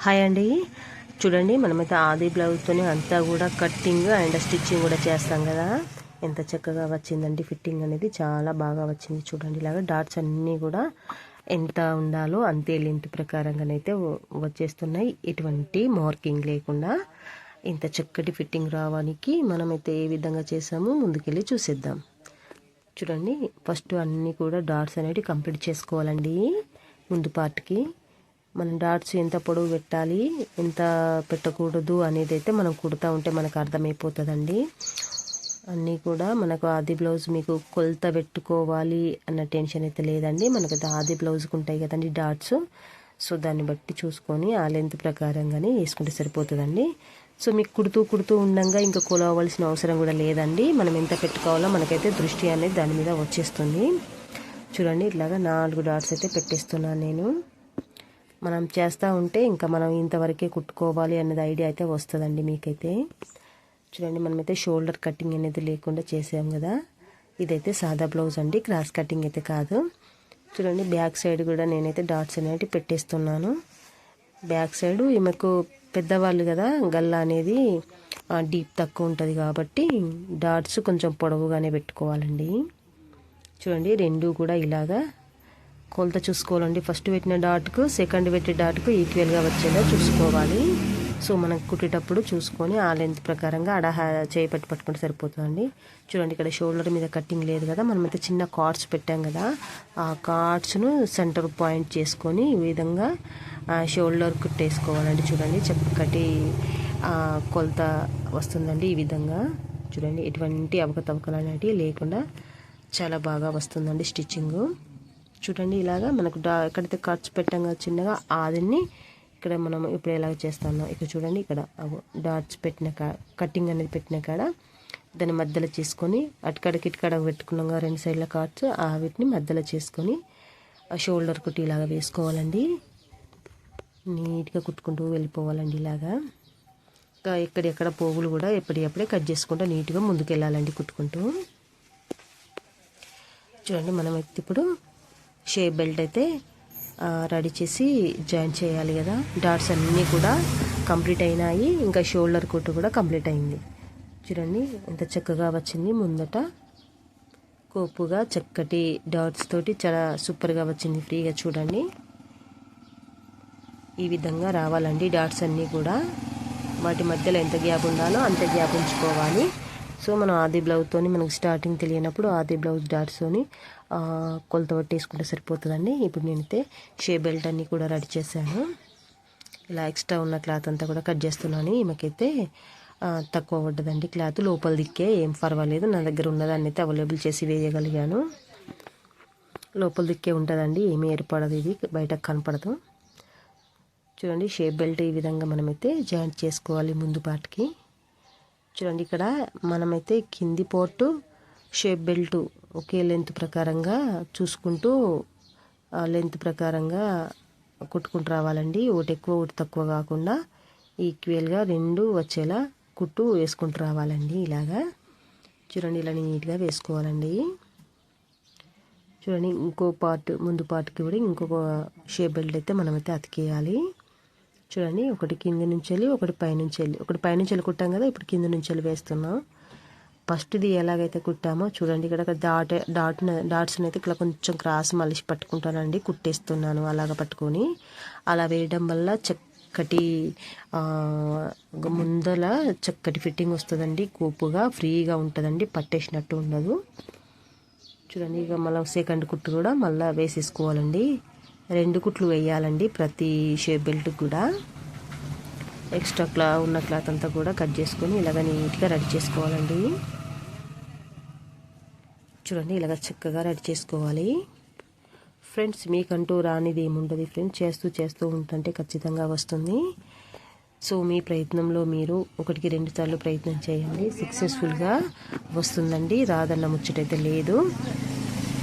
Hi అండి. చూడండి, మనమైతే ఆది బ్లౌజ్తోనే అంతా కూడా కట్టింగ్ అండ్ స్టిచ్చింగ్ కూడా చేస్తాం కదా. ఎంత చక్కగా వచ్చిందండి ఫిట్టింగ్ అనేది, చాలా బాగా వచ్చింది. చూడండి, ఇలాగా డాట్స్ అన్నీ కూడా ఎంత ఉండాలో అంతే లెంత్ ప్రకారంగానైతే వచ్చేస్తున్నాయి. ఎటువంటి మార్కింగ్ లేకుండా ఇంత చక్కటి ఫిట్టింగ్ రావడానికి మనమైతే ఏ విధంగా చేసామో ముందుకెళ్ళి చూసేద్దాం. చూడండి, ఫస్ట్ అన్నీ కూడా డాట్స్ అనేవి కంప్లీట్ చేసుకోవాలండి. ముందు పార్ట్కి మనం డాట్స్ ఎంత పొడవు పెట్టాలి, ఎంత పెట్టకూడదు అనేది అయితే మనం కుడతా ఉంటే మనకు అర్థమైపోతుందండి. అన్నీ కూడా మనకు ఆది బ్లౌజ్ మీకు కొలత పెట్టుకోవాలి అన్న టెన్షన్ అయితే లేదండి. మనకు ఆది బ్లౌజ్కి ఉంటాయి కదండి డాట్స్. సో దాన్ని బట్టి చూసుకొని ఆ లెంత్ ప్రకారంగానే వేసుకుంటే సరిపోతుందండి. సో మీకు కుడుతూ ఉండగా ఇంకా కొలవలసిన అవసరం కూడా లేదండి. మనం ఎంత పెట్టుకోవాలో మనకైతే దృష్టి అనేది దాని మీద వచ్చేస్తుంది. చూడండి, ఇట్లాగా 4 డాట్స్ అయితే పెట్టేస్తున్నాను నేను. మనం చేస్తూ ఉంటే ఇంకా మనం ఇంతవరకే కుట్టుకోవాలి అన్నది ఐడియా అయితే వస్తుందండి మీకైతే. చూడండి, మనమైతే షోల్డర్ కటింగ్ అనేది లేకుండా చేసాం కదా. ఇదైతే సాదా బ్లౌజ్ అండి, క్రాస్ కటింగ్ అయితే కాదు. చూడండి, బ్యాక్ సైడ్ కూడా నేనైతే డాట్స్ అనేవి పెట్టేస్తున్నాను. బ్యాక్ సైడ్ ఈమెకు పెద్దవాళ్ళు కదా, గల్లా అనేది డీప్ తక్కువ ఉంటుంది కాబట్టి డాట్స్ కొంచెం పొడవుగానే పెట్టుకోవాలండి. చూడండి, రెండు కూడా ఇలాగా కొలత చూసుకోవాలండి. ఫస్ట్ పెట్టిన డాట్కు సెకండ్ పెట్టిన డాట్కు ఈక్వల్గా వచ్చేలా చూసుకోవాలి. సో మనకు కుట్టేటప్పుడు చూసుకొని ఆ లెంత్ ప్రకారంగా చేయి పట్టుకుంటే సరిపోతుందండి. చూడండి, ఇక్కడ షోల్డర్ మీద కట్టింగ్ లేదు కదా, మనమైతే చిన్న కార్డ్స్ పెట్టాం కదా, ఆ కార్డ్స్ను సెంటర్ పాయింట్ చేసుకొని ఈ విధంగా షోల్డర్ కుట్టేసుకోవాలండి. చూడండి, చక్కటి కొలత వస్తుందండి ఈ విధంగా. చూడండి, ఎటువంటి అవకతవకలు అనేవి లేకుండా చాలా బాగా వస్తుందండి స్టిచ్చింగు. చూడండి, ఇలాగా మనకు ఎక్కడైతే ఖర్చు పెట్టాం కదా చిన్నగా, ఆదిని ఇక్కడ మనం ఇప్పుడు ఎలాగ చేస్తామో ఇక్కడ చూడండి, ఇక్కడ డాట్స్ పెట్టిన కటింగ్ అనేది పెట్టిన కాడ దాన్ని మధ్యలో చేసుకొని అటుకడకి ఇటుకడ పెట్టుకున్నాం కదా 2 సైడ్ల కార్డ్స్, వీటిని మధ్యలో చేసుకొని ఆ షోల్డర్ కుట్టి ఇలాగ వేసుకోవాలండి. నీట్గా కుట్టుకుంటూ వెళ్ళిపోవాలండి. ఇలాగా ఇంకా ఎక్కడెక్కడ పోగులు కూడా ఎప్పటికప్పుడే కట్ చేసుకుంటూ నీట్గా ముందుకు వెళ్ళాలండి కుట్టుకుంటూ. చూడండి, మనం ఇప్పుడు షేప్ బెల్ట్ అయితే రెడీ చేసి జాయిన్ చేయాలి కదా. డాట్స్ అన్నీ కూడా కంప్లీట్ అయినాయి, ఇంకా షోల్డర్ కుట్టు కూడా కంప్లీట్ అయింది. చూడండి, ఎంత చక్కగా వచ్చింది. ముందట కోపుగా చక్కటి డాట్స్ తోటి చాలా సూపర్గా వచ్చింది. ఫ్రీగా చూడండి, ఈ విధంగా రావాలండి డాట్స్ అన్నీ కూడా. వాటి మధ్యలో ఎంత గ్యాప్ ఉండాలో అంత గ్యాప్ ఉంచుకోవాలి. సో మనం ఆది బ్లౌజ్తో మనకు స్టార్టింగ్ తెలియనప్పుడు ఆది బ్లౌజ్ డాట్స్తోని కొలత పట్టేసుకుంటే సరిపోతుందండి. ఇప్పుడు నేనైతే షేప్ బెల్ట్ అన్నీ కూడా రెడీ చేశాను. ఇలా ఎక్స్ట్రా ఉన్న క్లాత్ అంతా కూడా కట్ చేస్తున్నాను. ఈమెకైతే తక్కువ పడ్డదండి క్లాత్, లోపల దిక్కే ఏం పర్వాలేదు. నా దగ్గర ఉన్నదాన్ని అయితే అవైలబుల్ చేసి వేయగలిగాను. లోపల దిక్కే ఉంటుందండి, ఏమీ ఏర్పడదు, ఇది బయటకు కనపడదు. చూడండి, షేప్ బెల్ట్ ఈ విధంగా మనమైతే జాయింట్ చేసుకోవాలి ముందు పార్ట్కి. చూడండి, ఇక్కడ మనమైతే కింది పోర్టు షేప్ బెల్ట్ ఒకే లెంత్ ప్రకారంగా చూసుకుంటూ లెంత్ ప్రకారంగా కుట్టుకుంటూ రావాలండి. ఒకటి ఎక్కువ ఒకటి తక్కువ కాకుండా ఈక్వల్గా రెండు వచ్చేలా కుట్టు వేసుకుంటూ రావాలండి. ఇలాగా చూడండి, ఇలా నీట్గా వేసుకోవాలండి. చూడండి, ఇంకో పార్ట్ ముందు పార్ట్కి కూడా ఇంకొక షేప్ బెల్ట్ అయితే మనమైతే అతికేయాలి. చూడండి, ఒకటి కింది నుంచి వెళ్ళి ఒకటి పైనుంచి వెళ్ళి, ఒకటి పైనుంచి వెళ్ళి కుట్టాం కదా, ఇప్పుడు కింది నుంచి వెళ్ళి వేస్తున్నాం. ఫస్ట్ది ఎలాగైతే కుట్టామో చూడండి, ఇక్కడ డాట్స్ని అయితే ఇక్కడ కొంచెం క్రాస్ మలిసి పట్టుకుంటానండి, కుట్టేస్తున్నాను. అలాగ పట్టుకొని అలా వేయడం వల్ల చక్కటి ముందల చక్కటి ఫిట్టింగ్ వస్తుందండి. కూపుగా ఫ్రీగా ఉంటుందండి, పట్టేసినట్టు ఉండదు. చూడండి, ఇక మళ్ళీ సెకండ్ కుట్టు కూడా మళ్ళీ వేసేసుకోవాలండి. 2 కుట్లు వేయాలండి ప్రతి షేప్ బెల్ట్కి కూడా. ఎక్స్ట్రా ఉన్న క్లాత్ అంతా కూడా కట్ చేసుకొని ఇలాగ నీట్గా రెడీ చేసుకోవాలండి. చూడండి, ఇలాగ చక్కగా రెడీ చేసుకోవాలి ఫ్రెండ్స్. మీకంటూ రానిది ఏముండదు ఫ్రెండ్స్, చేస్తూ ఉంటుంటే ఖచ్చితంగా వస్తుంది. సో మీ ప్రయత్నంలో మీరు 1కి 2 సార్లు ప్రయత్నం చేయండి, సక్సెస్ఫుల్గా వస్తుందండి. రాదన్న ముచ్చటైతే లేదు,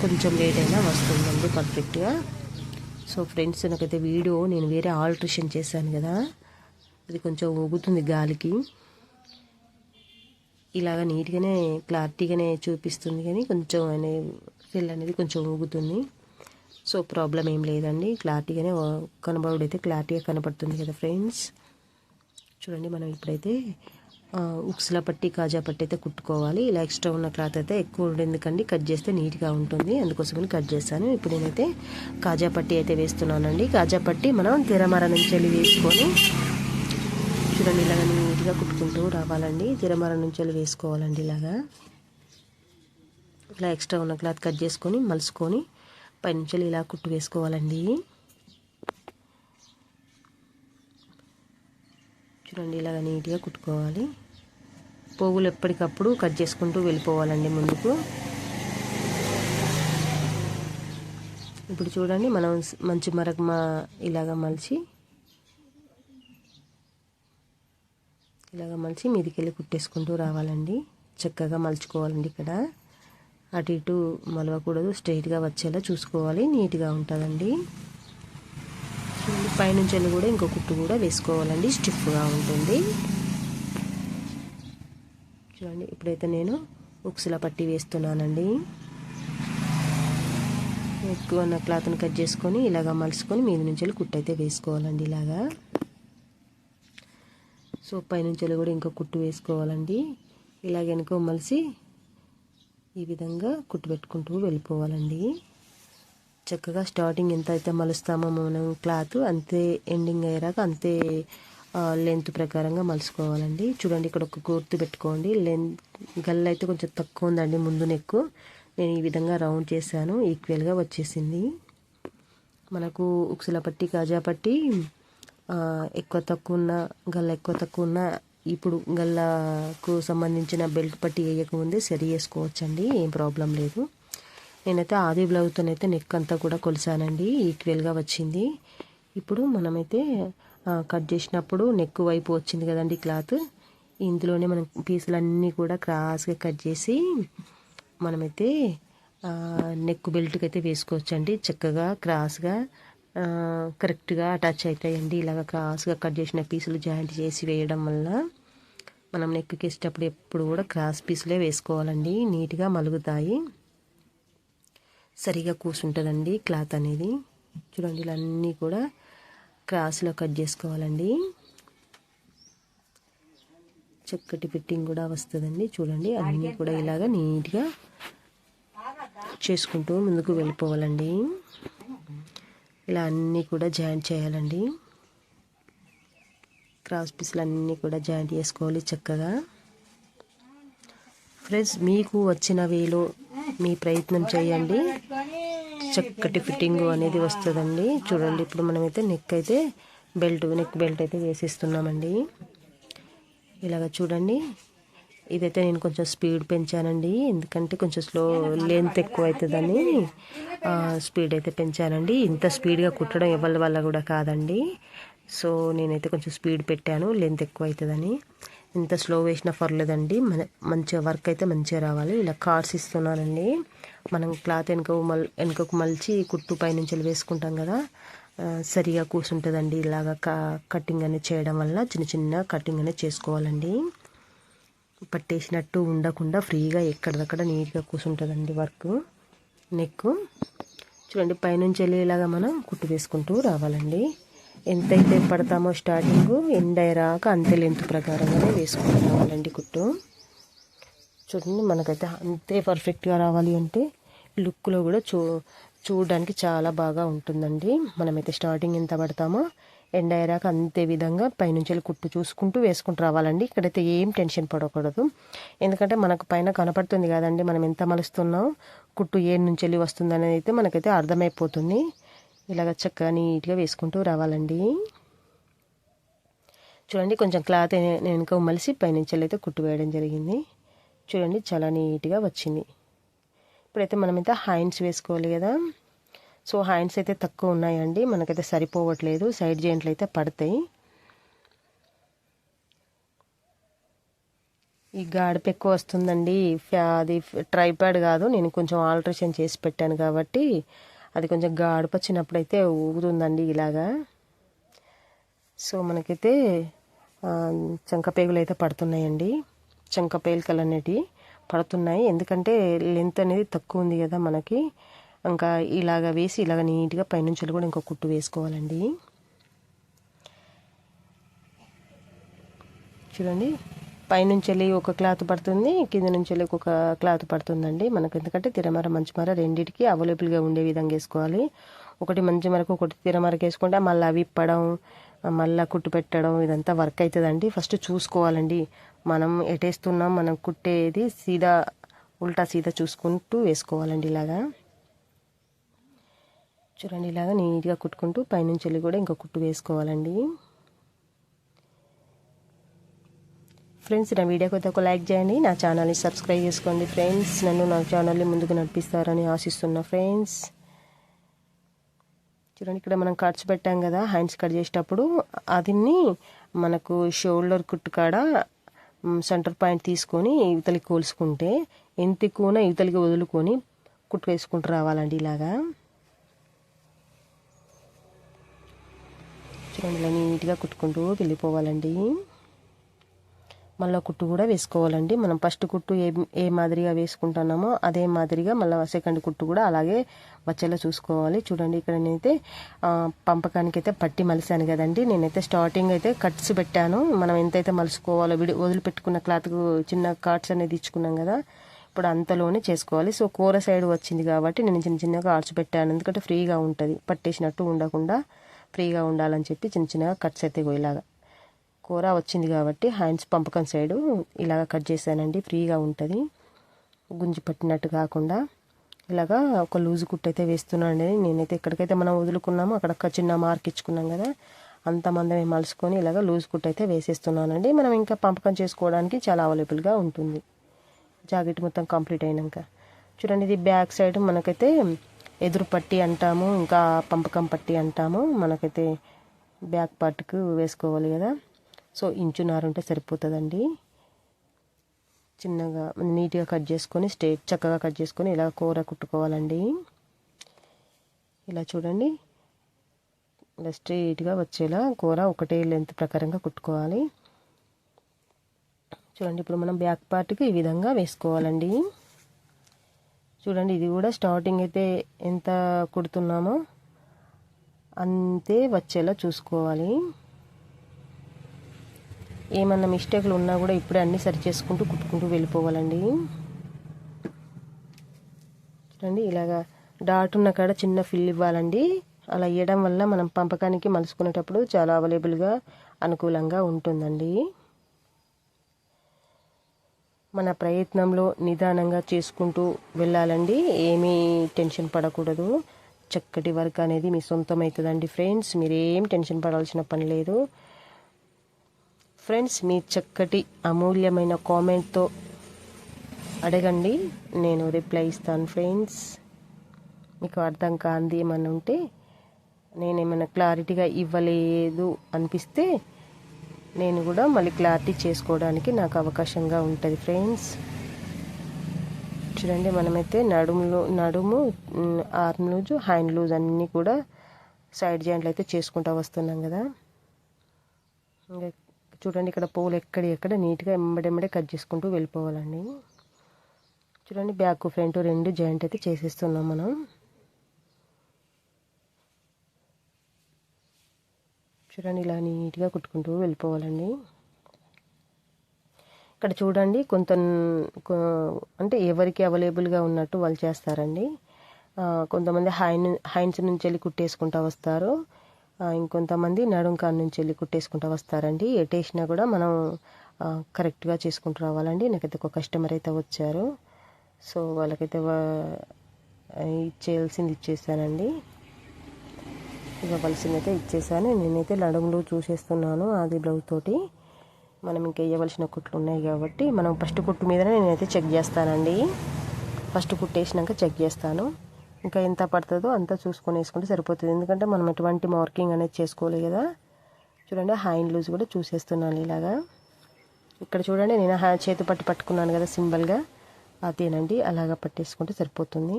కొంచెం లేట్ అయినా వస్తుందండి పర్ఫెక్ట్గా. సో ఫ్రెండ్స్, నాకైతే వీడియో నేను వేరే ఆల్ట్రేషన్ చేశాను కదా, అది కొంచెం ఊగుతుంది గాలికి. ఇలాగ నీట్గానే క్లారిటీగానే చూపిస్తుంది, కానీ కొంచెం ఫిల్ అనేది కొంచెం ఊగుతుంది. సో ప్రాబ్లం ఏం లేదండి, క్లారిటీగానే కనబడైతే క్లారిటీగా కనబడుతుంది కదా ఫ్రెండ్స్. చూడండి మనం ఇప్పుడైతే ఉక్సుల పట్టి కాజా పట్టి అయితే కుట్టుకోవాలి. ఇలా ఎక్స్ట్రా ఉన్న క్లాత్ అయితే ఎక్కువ ఉండేందుకండి, కట్ చేస్తే నీట్గా ఉంటుంది, అందుకోసమని కట్ చేస్తాను. ఇప్పుడు నేనైతే కాజా పట్టి అయితే వేస్తున్నానండి. కాజా పట్టి మనం తిరమర నుంచి వెళ్ళి వేసుకొని చూడండి ఇలాగ నీట్గా కుట్టుకుంటూ రావాలండి. తిరమర నుంచి వెళ్ళి వేసుకోవాలండి. ఇలా ఎక్స్ట్రా ఉన్న క్లాత్ కట్ చేసుకొని మలుసుకొని పైనుంచి ఇలా కుట్టు వేసుకోవాలండి. చూడండి ఇలాగ నీట్గా కుట్టుకోవాలి. పోగులు ఎప్పటికప్పుడు కట్ చేసుకుంటూ వెళ్ళిపోవాలండి ముందుకు. ఇప్పుడు చూడండి మనం మంచి ఇలాగ మలిచి మీదికి వెళ్ళి కుట్టేసుకుంటూ రావాలండి. చక్కగా మలుచుకోవాలండి. ఇక్కడ అటు ఇటు మలవకూడదు, స్ట్రైట్గా వచ్చేలా చూసుకోవాలి, నీట్గా ఉంటుందండి. చూడండి పైనుంచి వెళ్ళి కూడా ఇంకో కుట్టు కూడా వేసుకోవాలండి, స్టిఫ్గా ఉంటుంది. చూడండి ఇప్పుడైతే నేను ఉక్సుల పట్టి వేస్తున్నానండి. ఎక్కువ ఉన్న క్లాత్ని కట్ చేసుకొని ఇలాగ మలుచుకొని మీద నుంచి వెళ్ళి కుట్టు అయితే వేసుకోవాలండి. ఇలాగా సో పైనుంచి వెళ్ళి కూడా ఇంకో కుట్టు వేసుకోవాలండి. ఇలాగెనుకో మలిసి ఈ విధంగా కుట్టు పెట్టుకుంటూ వెళ్ళిపోవాలండి. చక్కగా స్టార్టింగ్ ఎంత అయితే మలుస్తామో మనం క్లాత్ అంతే ఎండింగ్ అయ్యాక అంతే లెంత్ ప్రకారంగా మలుసుకోవాలండి. చూడండి ఇక్కడ ఒక గుర్తు పెట్టుకోండి. గల్ల అయితే కొంచెం తక్కువ ఉందండి ముందు నెక్కు. నేను ఈ విధంగా రౌండ్ చేశాను, ఈక్వల్గా వచ్చేసింది. మనకు ఉక్సుల పట్టి కాజా పట్టి ఎక్కువ తక్కువ ఉన్న గల్ల ఎక్కువ తక్కువ ఉన్న ఇప్పుడు గల్లకు సంబంధించిన బెల్ట్ పట్టి వేయకముందే సరి చేసుకోవచ్చండి, ఏం ప్రాబ్లం లేదు. నేనైతే ఆది బ్లౌజ్తోనైతే నెక్ అంతా కూడా కొలిసానండి, ఈక్వల్గా వచ్చింది. ఇప్పుడు మనమైతే కట్ చేసినప్పుడు నెక్ వైపు వచ్చింది కదండి క్లాత్, ఇందులోనే మనం పీసులన్నీ కూడా క్రాస్గా కట్ చేసి మనమైతే నెక్ బెల్ట్కి అయితే వేసుకోవచ్చండి. చక్కగా క్రాస్గా కరెక్ట్గా అటాచ్ అవుతాయండి. ఇలాగ క్రాస్గా కట్ చేసిన పీసులు జాయింట్ చేసి వేయడం వల్ల మనం నెక్కి వేసేటప్పుడు ఎప్పుడు కూడా క్రాస్ పీసులే వేసుకోవాలండి, నీట్గా మలుగుతాయి, సరిగా కూర్చుంటుందండి క్లాత్ అనేది. చూడండి ఇలా అన్నీ కూడా క్రాస్లో కట్ చేసుకోవాలండి. చక్కటి ఫిట్టింగ్ కూడా వస్తుందండి. చూడండి అన్నీ కూడా ఇలాగ నీట్గా చేసుకుంటూ ముందుకు వెళ్ళిపోవాలండి. ఇలా అన్నీ కూడా జాయింట్ చేయాలండి. క్రాస్ పీసులు అన్నీ కూడా జాయింట్ చేసుకోవాలి చక్కగా. ఫ్రెండ్స్ మీకు వచ్చిన వేలో మీ ప్రయత్నం చేయండి, చక్కటి ఫిట్టింగ్ అనేది వస్తుందండి. చూడండి ఇప్పుడు మనమైతే నెక్ బెల్ట్ అయితే వేసేస్తున్నామండి. ఇలాగ చూడండి ఇదైతే నేను కొంచెం స్పీడ్ పెంచానండి, ఎందుకంటే కొంచెం లెంత్ ఎక్కువ అవుతుందని స్పీడ్ అయితే పెంచానండి. ఇంత స్పీడ్గా కుట్టడం ఎవరి వల్ల కూడా కాదండి. సో నేనైతే కొంచెం స్పీడ్ పెట్టాను, లెంత్ ఎక్కువ అవుతుందని. ఇంత స్లో వేసినా పర్లేదండి, మంచిగా వర్క్ అయితే మంచిగా రావాలి. ఇలా కార్డ్స్ ఇస్తున్నానండి. మనం క్లాత్ వెనుకకు మలిచి కుట్టు పైనుంచి వేసుకుంటాం కదా, సరిగా కూర్చుంటుందండి. ఇలాగ కటింగ్ అనేది చేయడం వల్ల చిన్న కటింగ్ అనేది చేసుకోవాలండి. పట్టేసినట్టు ఉండకుండా ఫ్రీగా ఎక్కడిదక్కడ నీట్గా కూర్చుంటుందండి వర్క్ నెక్. చూడండి పైనుంచి ఇలాగ మనం కుట్టు వేసుకుంటూ రావాలండి. ఎంతైతే పడతామో స్టార్టింగ్ ఎండ్ అయ్యాక అంతే లెంత్ ప్రకారంగానే వేసుకుంటూ రావాలండి కుట్టు. చూడండి మనకైతే అంతే పర్ఫెక్ట్గా రావాలి అంటే లుక్లో కూడా చూడడానికి చాలా బాగా ఉంటుందండి. మనమైతే స్టార్టింగ్ ఎంత పడతామో ఎండ్ అయ్యాక అంతే విధంగా పైనుంచి కుట్టు చూసుకుంటూ వేసుకుంటూ రావాలండి. ఇక్కడైతే ఏం టెన్షన్ పడకూడదు, ఎందుకంటే మనకు పైన కనపడుతుంది కదండి మనం ఎంత మలుస్తున్నాం, కుట్టు ఏ నుంచి వెళ్ళి వస్తుంది అనేది అయితే మనకైతే అర్థమైపోతుంది. ఇలాగ చక్కగా నీట్గా వేసుకుంటూ రావాలండి. చూడండి కొంచెం క్లాత్ వెనుక మలిసి పైనుంచి అయితే కుట్టు వేయడం జరిగింది. చూడండి చాలా నీట్గా వచ్చింది. ఇప్పుడైతే మనమైతే హ్యాండ్స్ వేసుకోవాలి కదా. సో హ్యాండ్స్ అయితే తక్కువ ఉన్నాయండి, మనకైతే సరిపోవట్లేదు, సైడ్ జాయింట్లు అయితే పడతాయి. ఈ గాడిప ఎక్కువ వస్తుందండి, అది ట్రైపాడ్ కాదు, నేను కొంచెం ఆల్టరేషన్ చేసి పెట్టాను కాబట్టి అది కొంచెం గాడిప వచ్చినప్పుడైతే ఊగుతుందండి ఇలాగా. సో మనకైతే చంకపేగులు అయితే పడుతున్నాయండి, చంకపేలికలు అనేటివి పడుతున్నాయి, ఎందుకంటే లెంత్ అనేది తక్కువ ఉంది కదా మనకి. ఇంకా ఇలాగ వేసి ఇలాగ నీట్గా పైనుంచి కూడా ఇంకో కుట్టు వేసుకోవాలండి. చూడండి, పైనుంచి ఒక క్లాత్ పడుతుంది, కింద నుంచి ఒక క్లాత్ పడుతుందండి మనకు. ఎందుకంటే తిరమర మంచిమర రెండింటికి అవైలబుల్గా ఉండే విధంగా వేసుకోవాలి. ఒకటి మంచిమరకు ఒకటి తిరమరకు వేసుకుంటే మళ్ళీ అవి ఇప్పడం, మళ్ళీ కుట్టు పెట్టడం ఇదంతా వర్క్ అవుతుందండి. ఫస్ట్ చూసుకోవాలండి మనం ఎటేస్తున్నాం, మనం కుట్టేది సీదా ఉల్టా సీదా చూసుకుంటూ వేసుకోవాలండి. ఇలాగా చూడండి, ఇలాగా నీట్గా కుట్టుకుంటూ పైనుంచి కూడా ఇంకో కుట్టు వేసుకోవాలండి. ఫ్రెండ్స్, నా వీడియోకి అయితే ఒక లైక్ చేయండి, నా ఛానల్ని సబ్స్క్రైబ్ చేసుకోండి ఫ్రెండ్స్. నన్ను నా ఛానల్ని ముందుకు నడిపిస్తారని ఆశిస్తున్నా ఫ్రెండ్స్. చూడండి, ఇక్కడ మనం కట్స్ పెట్టాం కదా హ్యాండ్స్ కట్ చేసేటప్పుడు, అదిని మనకు షోల్డర్ కుట్టు కాడ సెంటర్ పాయింట్ తీసుకొని ఇవతలికి కోల్చుకుంటే ఎంత ఎక్కువనా ఇవతలికి వదులుకొని కుట్టు వేసుకుంటూ రావాలండి. ఇలాగా చూడండి, ఇలా నీట్గా కుట్టుకుంటూ వెళ్ళిపోవాలండి. మళ్ళీ కుట్టు కూడా వేసుకోవాలండి. మనం ఫస్ట్ కుట్టు ఏ మాదిరిగా వేసుకుంటున్నామో అదే మాదిరిగా మళ్ళీ సెకండ్ కుట్టు కూడా అలాగే వచ్చేలా చూసుకోవాలి. చూడండి, ఇక్కడ నేనైతే పంపకానికి అయితే పట్టి మలిసాను కదండి. నేనైతే స్టార్టింగ్ అయితే కట్స్ పెట్టాను. మనం ఎంతైతే మలుసుకోవాలో వదిలిపెట్టుకున్న క్లాత్కు చిన్న కార్డ్స్ అనేది ఇచ్చుకున్నాం కదా, ఇప్పుడు అంతలోనే చేసుకోవాలి. సో కూర సైడ్ వచ్చింది కాబట్టి నేను చిన్న చిన్నగా కార్డ్స్ పెట్టాను, ఎందుకంటే ఫ్రీగా ఉంటుంది, పట్టేసినట్టు ఉండకుండా ఫ్రీగా ఉండాలని చెప్పి చిన్న చిన్నగా కట్స్ అయితే ఇలాగా కూర వచ్చింది కాబట్టి హ్యాండ్స్ పంపకం సైడు ఇలాగ కట్ చేశానండి. ఫ్రీగా ఉంటుంది, గుంజి పట్టినట్టు కాకుండా. ఇలాగా ఒక లూజు కుట్టు అయితే వేస్తున్నానండి. నేనైతే ఎక్కడికైతే మనం వదులుకున్నామో అక్కడ చిన్న మార్క్ ఇచ్చుకున్నాం కదా, అంతమంది మలుసుకొని ఇలాగ లూజ్ కుట్టు అయితే వేసేస్తున్నానండి. మనం ఇంకా పంపకం చేసుకోవడానికి చాలా అవైలబుల్గా ఉంటుంది జాకెట్ మొత్తం కంప్లీట్ అయినాక. చూడండి, ఇది బ్యాక్ సైడ్ మనకైతే ఎదురు పట్టి అంటాము, ఇంకా పంపకం పట్టి అంటాము. మనకైతే బ్యాక్ పార్ట్కు వేసుకోవాలి కదా. సో ఇంచున్నర ఉంటే సరిపోతుందండి. చిన్నగా నీట్గా కట్ చేసుకొని చక్కగా కట్ చేసుకొని ఇలా కూర కుట్టుకోవాలండి. ఇలా చూడండి, ఇలా స్ట్రైట్గా వచ్చేలా కూర ఒకటే లెంత్ ప్రకారంగా కుట్టుకోవాలి. చూడండి, ఇప్పుడు మనం బ్యాక్ పార్ట్కి ఈ విధంగా వేసుకోవాలండి. చూడండి, ఇది కూడా స్టార్టింగ్ అయితే ఎంత కుడుతున్నామో అంతే వచ్చేలా చూసుకోవాలి. ఏమన్నా మిస్టేక్లు ఉన్నా కూడా ఇప్పుడే అన్నీ సరి చేసుకుంటూ కుట్టుకుంటూ వెళ్ళిపోవాలండి. చూడండి, ఇలాగా డాట్ ఉన్న కాడ చిన్న ఫిల్ ఇవ్వాలండి. అలా ఇవ్వడం వల్ల మనం పంపకానికి మలుచుకునేటప్పుడు చాలా అవైలబుల్గా అనుకూలంగా ఉంటుందండి. మన ప్రయత్నంలో నిదానంగా చేసుకుంటూ వెళ్ళాలండి, ఏమీ టెన్షన్ పడకూడదు. చక్కటి వర్క్ అనేది మీ సొంతం అవుతుందండి ఫ్రెండ్స్. మీరేం టెన్షన్ పడాల్సిన పని లేదు ఫ్రెండ్స్. మీ చక్కటి అమూల్యమైన కామెంట్తో అడగండి, నేను రిప్లై ఇస్తాను ఫ్రెండ్స్. మీకు అర్థం కాంది ఏమన్నా ఉంటే, నేనేమైనా క్లారిటీగా ఇవ్వలేదు అనిపిస్తే నేను కూడా మళ్ళీ క్లారిటీ చేసుకోవడానికి నాకు అవకాశంగా ఉంటుంది ఫ్రెండ్స్. చూడండి, మనమైతే నడుము ఆర్మ్ లూజు హ్యాండ్ లూజ్ అన్నీ కూడా సైడ్ జాయింట్లు అయితే చేసుకుంటూ వస్తున్నాం కదా. ఇంకా చూడండి, ఇక్కడ పోలు ఎక్కడ నీట్గా ఎంబడెంబడే కట్ చేసుకుంటూ వెళ్ళిపోవాలండి. చూడండి, బ్యాక్ ఫ్రంట్ రెండు జాయింట్ అయితే చేసేస్తున్నాం మనం. చూడండి, ఇలా నీట్గా కుట్టుకుంటూ వెళ్ళిపోవాలండి. ఇక్కడ చూడండి, అంటే ఎవరికి అవైలబుల్గా ఉన్నట్టు వాళ్ళు చేస్తారండి. కొంతమంది హ్యాండ్స్ నుంచి వెళ్ళి కుట్టేసుకుంటూ వస్తారు, ఇంకొంతమంది నడుంకాడ నుంచి వెళ్ళి కుట్టేసుకుంటూ వస్తారండి. ఎటేసినా కూడా మనం కరెక్ట్గా చేసుకుంటూ రావాలండి. నాకైతే ఒక కస్టమర్ అయితే వచ్చారు, సో వాళ్ళకైతే ఇచ్చేయాల్సింది ఇచ్చేసానండి. ఇవ్వవలసిందైతే ఇచ్చేసాను. నేనైతే నడుములు చూసేస్తున్నాను ఆది బ్లౌజ్ తోటి. మనం ఇంకా వేయవలసిన కుట్లు ఉన్నాయి కాబట్టి మనం ఫస్ట్ కుట్టు మీదనే నేనైతే చెక్ చేస్తానండి. ఫస్ట్ కుట్టు వేసినాక చెక్ చేస్తాను, ఇంకా ఎంత పడుతుందో అంతా చూసుకొని వేసుకుంటే సరిపోతుంది. ఎందుకంటే మనం ఎటువంటి మార్కింగ్ అనేది చేసుకోలేదు కదా. చూడండి, హ్యాండ్ లూజ్ కూడా చూసేస్తున్నాను ఇలాగా. ఇక్కడ చూడండి, నేను చేతి పట్టుకున్నాను కదా సింబల్గా, అదేనండి. అలాగా పట్టేసుకుంటే సరిపోతుంది.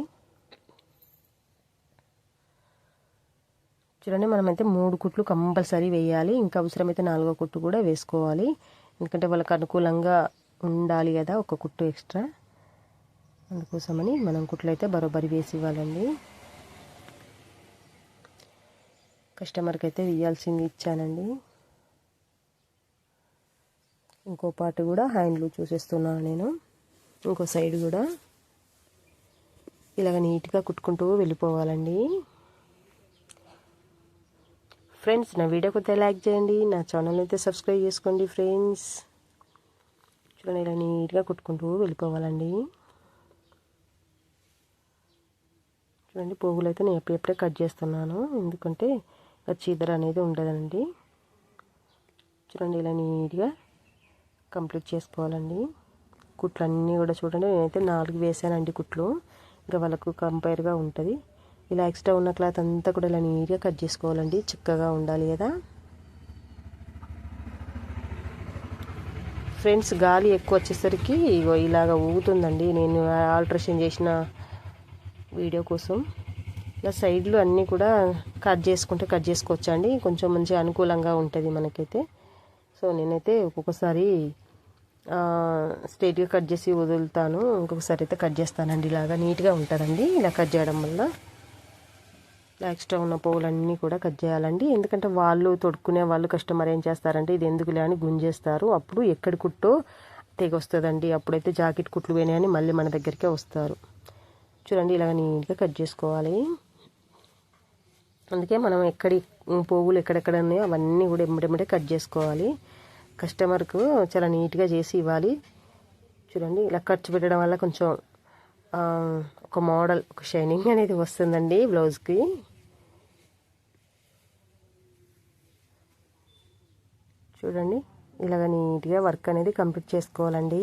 చూడండి, మనమైతే 3 కుట్లు కంపల్సరీ వేయాలి, ఇంకా అవసరమైతే 4వ కుట్టు కూడా వేసుకోవాలి. ఎందుకంటే వాళ్ళకి అనుకూలంగా ఉండాలి కదా ఒక కుట్టు ఎక్స్ట్రా, అందుకోసమని మనం కుట్లు అయితే బరోబరి వేసి ఇవ్వాలండి. కస్టమర్కి అయితే ఇవ్వాల్సింది ఇచ్చానండి. ఇంకో పార్ట్ కూడా హ్యాండ్లు చూసేస్తున్నాను నేను. ఇంకో సైడ్ కూడా ఇలాగ నీట్గా కుట్టుకుంటూ వెళ్ళిపోవాలండి. ఫ్రెండ్స్, నా వీడియో కొద్దిగా లైక్ చేయండి, నా ఛానల్ అయితే సబ్స్క్రైబ్ చేసుకోండి ఫ్రెండ్స్. చూడండి, ఇలా నీట్గా కుట్టుకుంటూ వెళ్ళిపోవాలండి. చూడండి, పోగులు అయితే నేను ఎప్పుడెప్పుడే కట్ చేస్తున్నాను, ఎందుకంటే చీదర అనేది ఉండదండి. చూడండి, ఇలా నీట్గా కంప్లీట్ చేసుకోవాలండి. కుట్లు అన్నీ కూడా చూడండి, నేనైతే 4 వేసానండి కుట్లు. ఇంకా వాళ్ళకు కంపేర్గా ఉంటుంది. ఇలా ఎక్స్ట్రా ఉన్న క్లాత్ అంతా కూడా ఇలా నీట్గా కట్ చేసుకోవాలండి, చిక్కగా ఉండాలి కదా ఫ్రెండ్స్. గాలి ఎక్కువ వచ్చేసరికి ఇలాగ ఊగుతుందండి. నేను ఆల్ట్రేషన్ చేసిన వీడియో కోసం ఇలా సైడ్లు అన్నీ కూడా కట్ చేసుకోవచ్చు అండి. కొంచెం మంచిగా అనుకూలంగా ఉంటుంది మనకైతే. సో నేనైతే ఒక్కొక్కసారి స్ట్రైట్గా కట్ చేసి వదులుతాను, ఇంకొకసారి అయితే కట్ చేస్తానండి. ఇలాగా నీట్గా ఉంటుందండి ఇలా కట్ చేయడం వల్ల. ఇలా ఎక్స్ట్రా ఉన్న పువ్వులన్నీ కూడా కట్ చేయాలండి. ఎందుకంటే వాళ్ళు తొడుక్కునే వాళ్ళు కస్టమర్ ఏం చేస్తారంటే ఇది ఎందుకులే అని గుంజేస్తారు. అప్పుడు ఎక్కడి కుట్టో తెగొస్తుందండి. అప్పుడైతే జాకెట్ కుట్లు పోయినాయని మళ్ళీ మన దగ్గరికే వస్తారు. చూడండి, ఇలాగ నీట్గా కట్ చేసుకోవాలి. అందుకే మనం పోగులు ఎక్కడెక్కడ ఉన్నాయో అవన్నీ కూడా ఎమ్మడెమ్మడే కట్ చేసుకోవాలి. కస్టమర్కు చాలా నీట్గా చేసి ఇవ్వాలి. చూడండి, ఇలా ఖర్చు పెట్టడం వల్ల కొంచెం ఒక మోడల్, ఒక షైనింగ్ అనేది వస్తుందండి బ్లౌజ్కి. చూడండి, ఇలాగ నీట్గా వర్క్ అనేది కంప్లీట్ చేసుకోవాలండి.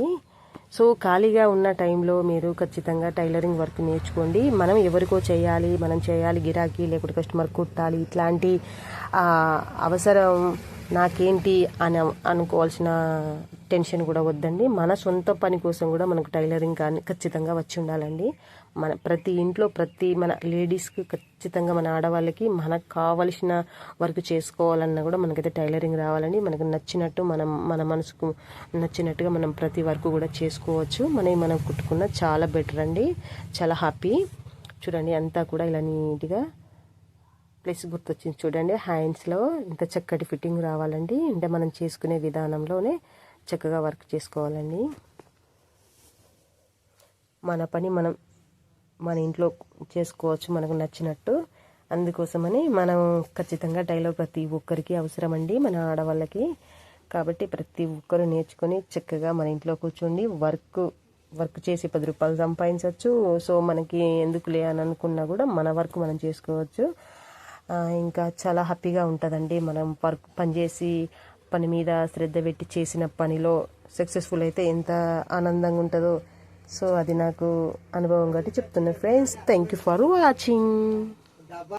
సో ఖాళీగా ఉన్న టైంలో మీరు ఖచ్చితంగా టైలరింగ్ వర్క్ నేర్చుకోండి. మనం ఎవరికో చేయాలి, మనం చేయాలి గిరాకీ, లేకుంటే కస్టమర్ కుట్టాలి, ఇట్లాంటి అవసరం నాకేంటి అని అనుకోవాల్సిన టెన్షన్ కూడా వద్దండి. మన సొంత పని కోసం కూడా మనకు టైలరింగ్ కానీ ఖచ్చితంగా వచ్చి ఉండాలండి. మన ప్రతి ఇంట్లో మన లేడీస్కి ఖచ్చితంగా, మన ఆడవాళ్ళకి మనకు కావలసిన వర్క్ చేసుకోవాలన్నా కూడా మనకైతే టైలరింగ్ రావాలండి. మనకు నచ్చినట్టు మన మనసుకు నచ్చినట్టుగా మనం ప్రతి వర్క్ కూడా చేసుకోవచ్చు. మనం కుట్టుకున్న చాలా బెటర్ అండి, చాలా హ్యాపీ. చూడండి, అంతా కూడా ఇలా నీట్గా ప్లస్ గుర్తొచ్చింది. చూడండి, హ్యాండ్స్లో ఇంత చక్కటి ఫిట్టింగ్ రావాలండి. అంటే మనం చేసుకునే విధానంలోనే చక్కగా వర్క్ చేసుకోవాలండి. మన పని మనం మన ఇంట్లో చేసుకోవచ్చు మనకు నచ్చినట్టు. అందుకోసమని మనం ఖచ్చితంగా టైలర్ ప్రతి ఒక్కరికి అవసరం అండి, మన ఆడవాళ్ళకి. కాబట్టి ప్రతి ఒక్కరు నేర్చుకొని చక్కగా మన ఇంట్లో కూర్చోండి వర్క్ చేసి 10 రూపాయలు సంపాదించవచ్చు. సో మనకి ఎందుకులే అని అనుకున్నా కూడా మన వర్క్ మనం చేసుకోవచ్చు. ఇంకా చాలా హ్యాపీగా ఉంటుందండి. మనం పనిచేసి పని మీద శ్రద్ధ పెట్టి చేసిన పనిలో సక్సెస్ఫుల్ అయితే ఎంత ఆనందంగా ఉంటుందో. సో అది నాకు అనుభవం కాబట్టి చెప్తున్నా friends. Thank you for watching.